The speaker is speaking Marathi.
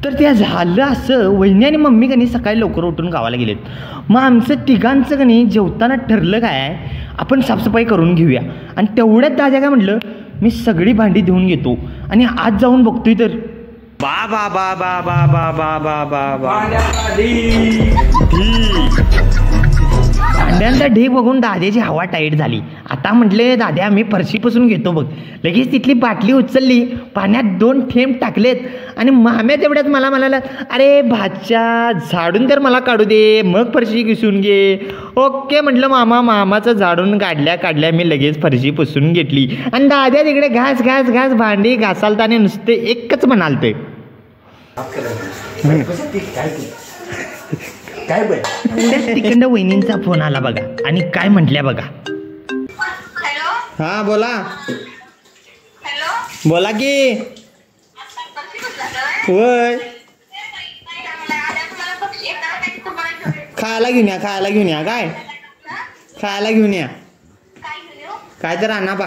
तर त्या झालं असं, वहिनी आणि मम्मी कणी सकाळी लवकर उठून गावाला गेलेत. मग आमचं तिघांचं कणी जेवताना ठरलं काय, आपण साफसफाई करून घेऊया. आणि तेवढ्यात दादा काय म्हटलं, मी सगळी भांडी धुवून घेतो आणि आज जाऊन बघतोय तर बा बा बा बा बा बा बा बा बा बा भांड्यांचा ढीग बघून दाद्याची हवा टाईट झाली. आता म्हटले, दाद्या मी फरशी पुसून घेतो बघ. लगेच तिथली बाटली उचलली, पाण्यात 2 थेंब टाकलेत आणि माम्या तेवढ्यात मला म्हणाला, अरे भाच्या झाडून तर मला काढू दे, मग फरशी पुसून घे. ओके म्हटलं मामा. मामाचं झाडून काढल्या मी लगेच फरशी पुसून घेतली. आणि दाद्या तिकडे घास घास घास भांडी घासालताने नुसते एकच म्हणालते, काय बघ. तिकडं वहिनींचा फोन आला बघा आणि काय म्हटल्या बघा. हा बोला. बोला की. होय, खायला घेऊन या, खायला घेऊन या. काय खायला घेऊन या, काय तर आणा बा.